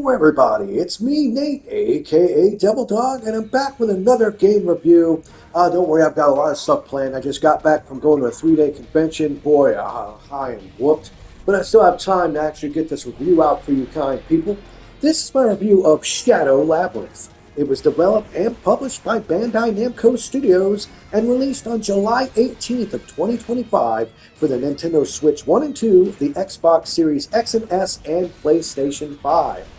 Hello everybody, it's me, Nate, aka Devil Dog, and I'm back with another game review. Don't worry, I've got a lot of stuff planned. I just got back from going to a 3-day convention. Boy, I am whooped. But I still have time to actually get this review out for you kind people. This is my review of Shadow Labyrinth. It was developed and published by Bandai Namco Studios and released on July 18th of 2025 for the Nintendo Switch 1 and 2, the Xbox Series X and S, and PlayStation 5.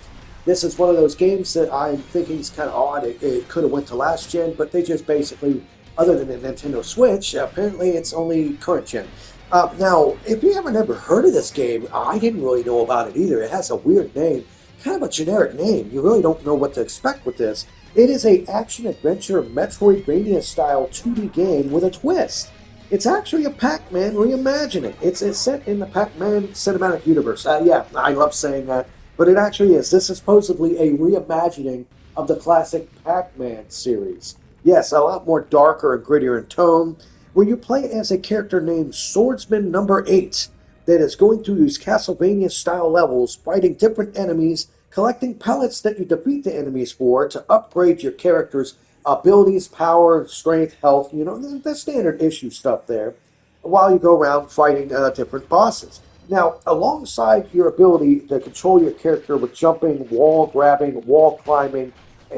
This is one of those games that I'm thinking is kind of odd. It could have went to last gen, but they just basically, other than the Nintendo Switch, apparently it's only current gen. Now, if you haven't ever heard of this game, I didn't really know about it either. It has a weird name, kind of a generic name. You really don't know what to expect with this. It is a action-adventure Metroidvania-style 2D game with a twist. It's actually a Pac-Man reimagining. It's set in the Pac-Man cinematic universe. Yeah, I love saying that, but it actually is. This is supposedly a reimagining of the classic Pac-Man series. Yes, a lot more darker and grittier in tone, where you play as a character named Swordsman Number 8 that is going through these Castlevania-style levels, fighting different enemies, collecting pellets that you defeat the enemies for to upgrade your character's abilities, power, strength, health, the standard issue stuff there, while you go around fighting different bosses. Now, alongside your ability to control your character with jumping, wall grabbing, wall climbing,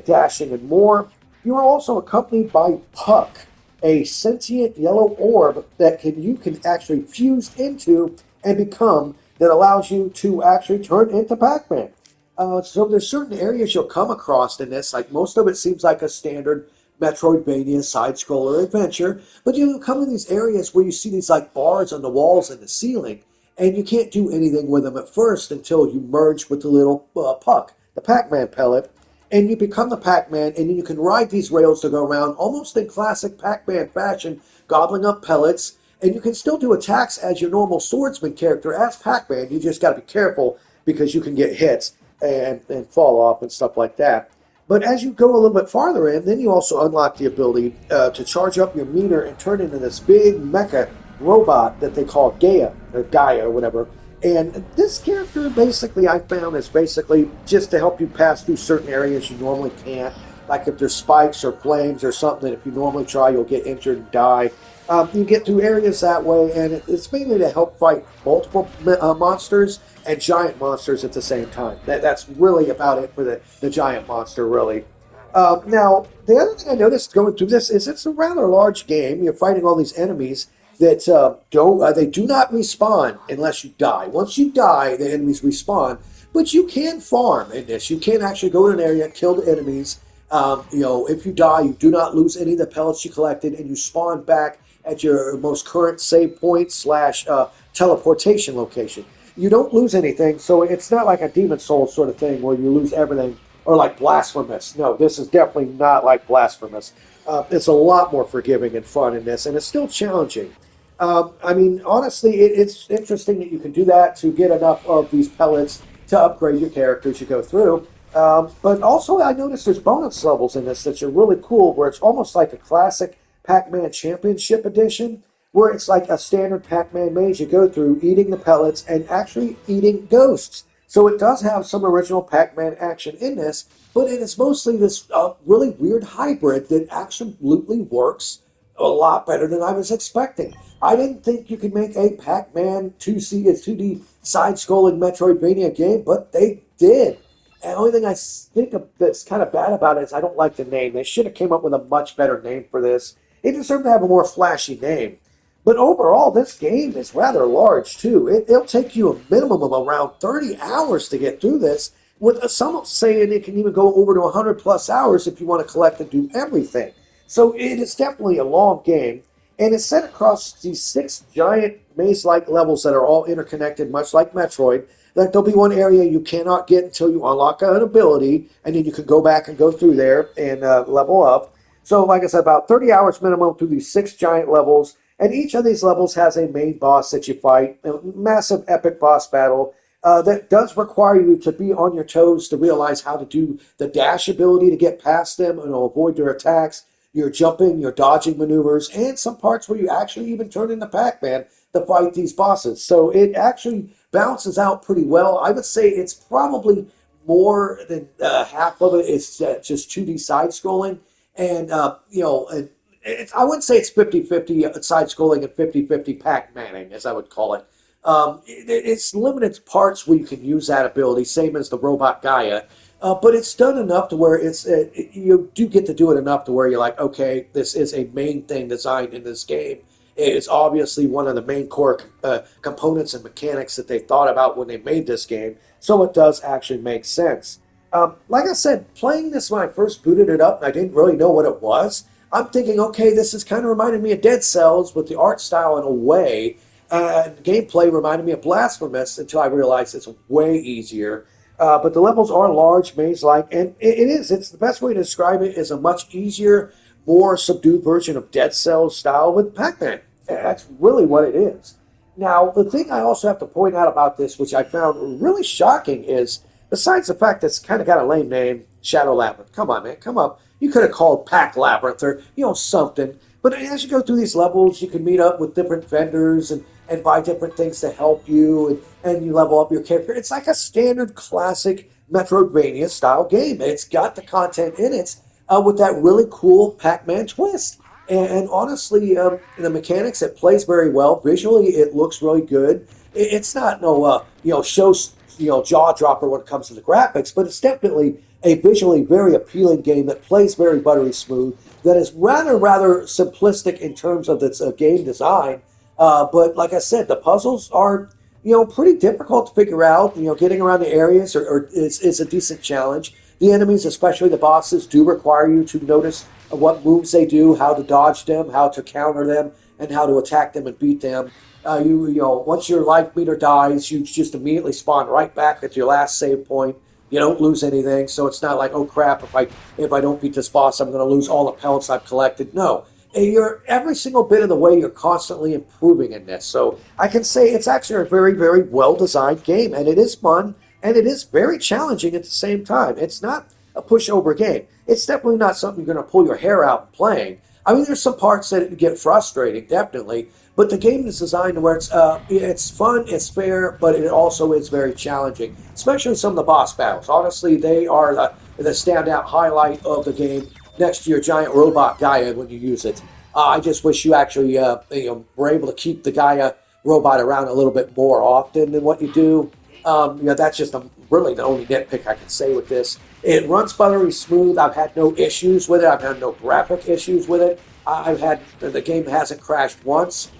dashing, and more, you are also accompanied by Puck, a sentient yellow orb that you can actually fuse into and become, that allows you to actually turn into Pac-Man. So there's certain areas you'll come across in this, like most of it seems like a standard Metroidvania side-scroller adventure, but you come in these areas where you see these like bars on the walls and the ceiling, and you can't do anything with them at first until you merge with the little Puck, the Pac-Man pellet, and you become the Pac-Man, and then you can ride these rails to go around almost in classic Pac-Man fashion, gobbling up pellets, and you can still do attacks as your normal swordsman character as Pac-Man. You just got to be careful because you can get hits and fall off and stuff like that. But as you go a little bit farther in, then you also unlock the ability to charge up your meter and turn into this big mecha robot that they call Gaia or whatever. And this character basically I found is basically just to help you pass through certain areas you normally can't. Like if there's spikes or flames or something that if you normally try, you'll get injured and die. You get through areas that way, and it's mainly to help fight multiple monsters and giant monsters at the same time. That's really about it for the giant monster, really. Now, the other thing I noticed going through this is it's a rather large game. You're fighting all these enemies that they do not respawn unless you die. Once you die, the enemies respawn, but you can farm in this. You can actually go to an area, kill the enemies. If you die, you do not lose any of the pellets you collected, and you spawn back at your most current save point / teleportation location. You don't lose anything, so it's not like a Demon Souls sort of thing where you lose everything, or like Blasphemous. No, this is definitely not like Blasphemous. It's a lot more forgiving and fun in this, and it's still challenging. Honestly, it's interesting that you can do that to get enough of these pellets to upgrade your character as you go through. But also, I noticed there's bonus levels in this that are really cool, where it's almost like a classic Pac-Man Championship Edition, where it's like a standard Pac-Man maze you go through, eating the pellets and actually eating ghosts. So it does have some original Pac-Man action in this, but it is mostly this really weird hybrid that absolutely works a lot better than I was expecting. I didn't think you could make a Pac-Man 2D side-scrolling Metroidvania game, but they did. And the only thing I think that's kind of bad about it is I don't like the name. They should have came up with a much better name for this. It deserved to have a more flashy name. But overall, this game is rather large, too. It'll take you a minimum of around 30 hours to get through this, with some saying it can even go over to 100-plus hours if you want to collect and do everything. So it is definitely a long game, and it's set across these 6 giant maze-like levels that are all interconnected, much like Metroid. Like there'll be one area you cannot get until you unlock an ability, and then you can go back and go through there and level up. So, like I said, about 30 hours minimum through these 6 giant levels, and each of these levels has a main boss that you fight, a massive epic boss battle that does require you to be on your toes to realize how to do the dash ability to get past them and avoid their attacks, your jumping, your dodging maneuvers, and some parts where you actually even turn into Pac-Man to fight these bosses. So it actually balances out pretty well. I would say it's probably more than half of it is just 2D side scrolling. And, I wouldn't say it's 50-50 side scrolling and 50-50 Pac-Manning, as I would call it. It's limited parts where you can use that ability, same as the robot Gaia. But it's done enough to where you do get to do it enough to where you're like, okay, this is a main thing designed in this game. It's obviously one of the main core components and mechanics that they thought about when they made this game, so it does actually make sense. Like I said, playing this when I first booted it up, and I didn't really know what it was. I'm thinking, okay, this is kind of reminding me of Dead Cells with the art style in a way, and gameplay reminded me of Blasphemous until I realized it's way easier. But the levels are large, maze-like, and it is. It's the best way to describe it is a much easier, more subdued version of Dead Cells style with Pac-Man. That's really what it is. Now, the thing I also have to point out about this, which I found really shocking, is besides the fact that it's kind of got a lame name, Shadow Labyrinth. Come on, man, come up. You could have called Pac Labyrinth or something. But as you go through these levels, you can meet up with different vendors and buy different things to help you, and you level up your character. It's like a standard classic Metroidvania style game. It's got the content in it with that really cool Pac-Man twist. And honestly, the mechanics, it plays very well. Visually, it looks really good. It's not no jaw dropper when it comes to the graphics, but it's definitely a visually very appealing game that plays very buttery smooth. That is rather simplistic in terms of its game design. But like I said, the puzzles are pretty difficult to figure out. Getting around the areas is a decent challenge. The enemies, especially the bosses, do require you to notice what moves they do, how to dodge them, how to counter them, and how to attack them and beat them. Once your life meter dies, you just immediately spawn right back at your last save point. You don't lose anything, so it's not like, oh crap, if I don't beat this boss, I'm going to lose all the pellets I've collected. No, you're every single bit of the way, you're constantly improving in this. So I can say it's actually a very, very well-designed game, and it is fun, and it is very challenging at the same time. It's not a pushover game. It's definitely not something you're going to pull your hair out playing. I mean, there's some parts that get frustrating, definitely, but the game is designed where it's fun, it's fair, but it also is very challenging, especially some of the boss battles. Honestly, they are the standout highlight of the game next to your giant robot Gaia when you use it. I just wish you actually were able to keep the Gaia robot around a little bit more often than what you do. That's just really the only nitpick I can say with this. It runs buttery smooth. I've had no issues with it. I've had no graphic issues with it. The game hasn't crashed once.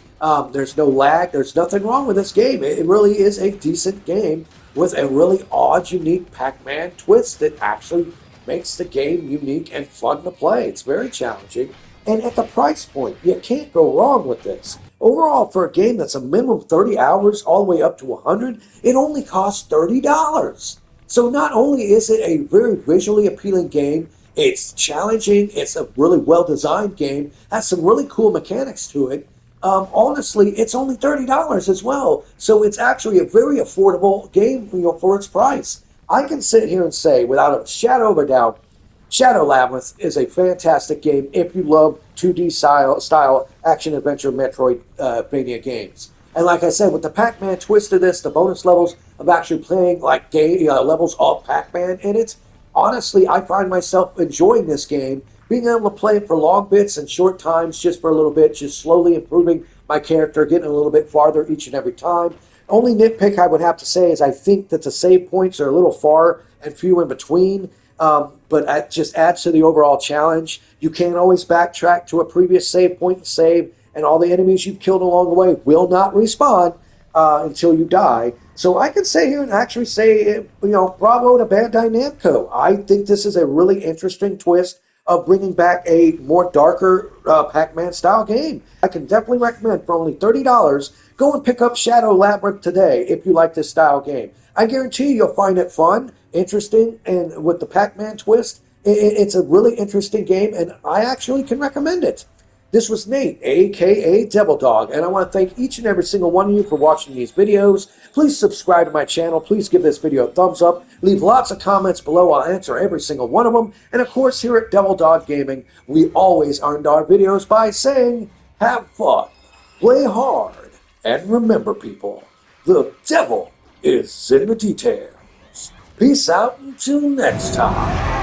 There's no lag. There's nothing wrong with this game. It really is a decent game with a really odd, unique Pac-Man twist that actually makes the game unique and fun to play. It's very challenging. And at the price point, you can't go wrong with this. Overall, for a game that's a minimum 30 hours all the way up to 100, it only costs $30. So not only is it a very visually appealing game, it's challenging, it's a really well-designed game, has some really cool mechanics to it. Honestly, it's only $30 as well. So it's actually a very affordable game, for its price. I can sit here and say, without a shadow of a doubt, Shadow Labyrinth is a fantastic game if you love 2D style action-adventure Metroidvania games. And like I said, with the Pac-Man twist of this, the bonus levels of actually playing like levels of Pac-Man in it, honestly, I find myself enjoying this game, being able to play it for long bits and short times, just for a little bit, just slowly improving my character, getting a little bit farther each and every time. Only nitpick I would have to say is I think that the save points are a little far and few in between. But that just adds to the overall challenge. You can't always backtrack to a previous save point and save, and all the enemies you've killed along the way will not respawn until you die. So I can say here and actually say, bravo to Bandai Namco. I think this is a really interesting twist of bringing back a more darker Pac-Man style game. I can definitely recommend for only $30, go and pick up Shadow Labyrinth today if you like this style game. I guarantee you'll find it fun, interesting, and with the Pac-Man twist, it's a really interesting game, and I actually can recommend it. This was Nate, aka Devil Dog, and I want to thank each and every single one of you for watching these videos. Please subscribe to my channel. Please give this video a thumbs up. Leave lots of comments below. I'll answer every single one of them. And of course, here at Devil Dog Gaming, we always end our videos by saying, have fun, play hard, and remember, people, the devil is in the details. Peace out until next time.